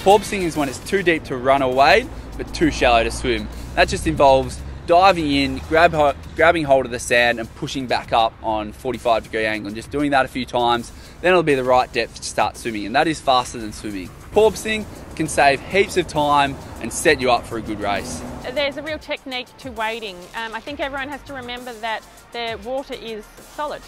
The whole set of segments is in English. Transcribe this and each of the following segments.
Porpoising is when it's too deep to run or wade, but too shallow to swim. That just involves diving in, grabbing hold of the sand and pushing back up on 45-degree angle, and just doing that a few times, then it'll be the right depth to start swimming, and that is faster than swimming. Porpoising can save heaps of time and set you up for a good race. There's a real technique to wading. I think everyone has to remember that the water is solid.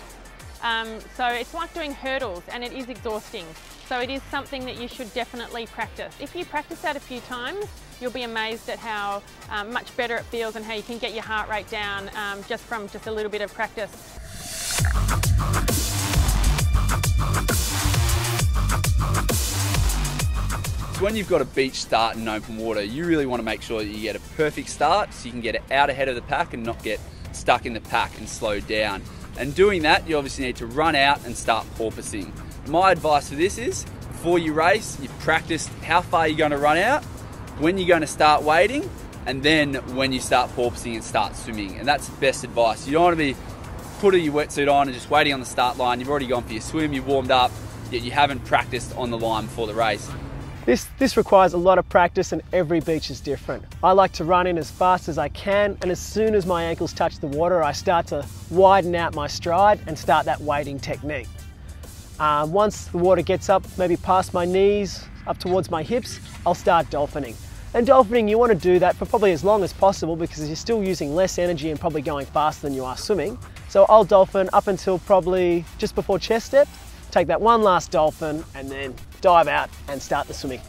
So it's like doing hurdles, and it is exhausting. So it is something that you should definitely practice. If you practice that a few times, you'll be amazed at how much better it feels and how you can get your heart rate down just from just a little bit of practice. So when you've got a beach start in open water, you really want to make sure that you get a perfect start so you can get it out ahead of the pack and not get stuck in the pack and slow down. And doing that, you obviously need to run out and start porpoising. My advice for this is, before you race, you practice how far you're going to run out, when you're going to start wading, and then when you start porpoising and start swimming. And that's the best advice. You don't want to be putting your wetsuit on and just waiting on the start line. You've already gone for your swim, you've warmed up, yet you haven't practiced on the line before the race. This requires a lot of practice, and every beach is different. I like to run in as fast as I can, and as soon as my ankles touch the water, I start to widen out my stride and start that wading technique. Once the water gets up, maybe past my knees, up towards my hips, I'll start dolphining. And dolphining, you want to do that for probably as long as possible because you're still using less energy and probably going faster than you are swimming. So I'll dolphin up until probably just before chest depth, take that one last dolphin, and then dive out and start the swimming.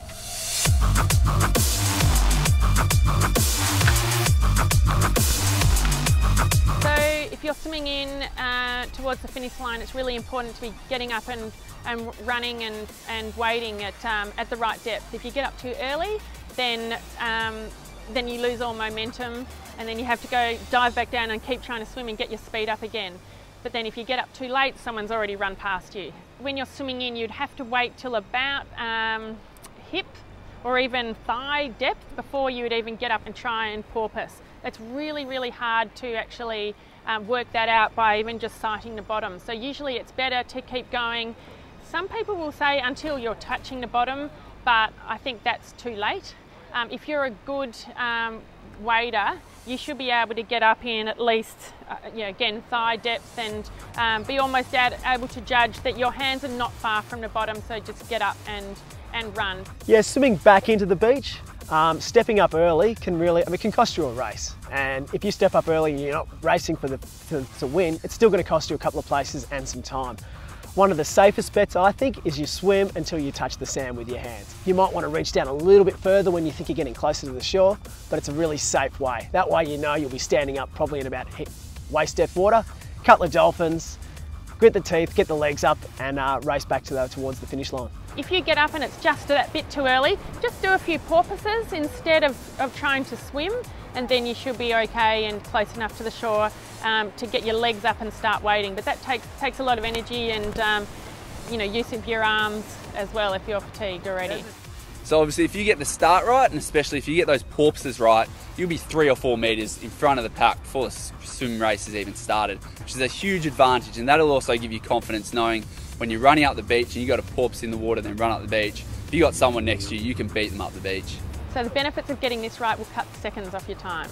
So if you're swimming in towards the finish line, it's really important to be getting up and running and wading at the right depth. If you get up too early, then you lose all momentum, and then you have to go dive back down and keep trying to swim and get your speed up again. But then if you get up too late, someone's already run past you. When you're swimming in, you'd have to wait till about hip or even thigh depth before you would even get up and try and porpoise. It's really, really hard to actually work that out by even just sighting the bottom. So usually it's better to keep going. Some people will say until you're touching the bottom, but I think that's too late. If you're a good wader, you should be able to get up in at least, again, thigh depth, and be almost able to judge that your hands are not far from the bottom, so just get up and run. Yeah, swimming back into the beach, stepping up early can really, it can cost you a race. And if you step up early and you're not racing to win, it's still going to cost you a couple of places and some time. One of the safest bets, I think, is you swim until you touch the sand with your hands. You might want to reach down a little bit further when you think you're getting closer to the shore, but it's a really safe way. That way you know you'll be standing up probably in about waist depth water, couple of dolphins, grit the teeth, get the legs up, and race back towards the finish line. If you get up and it's just that bit too early, just do a few porpoises instead of trying to swim, and then you should be okay and close enough to the shore to get your legs up and start wading. But that takes a lot of energy and use of your arms as well if you're fatigued already. So obviously if you get the start right, and especially if you get those porpoises right, you'll be 3 or 4 metres in front of the pack before the swim race has even started, which is a huge advantage, and that'll also give you confidence knowing when you're running up the beach and you got to porpoise in the water then run up the beach, if you got someone next to you, you can beat them up the beach. So the benefits of getting this right will cut seconds off your time.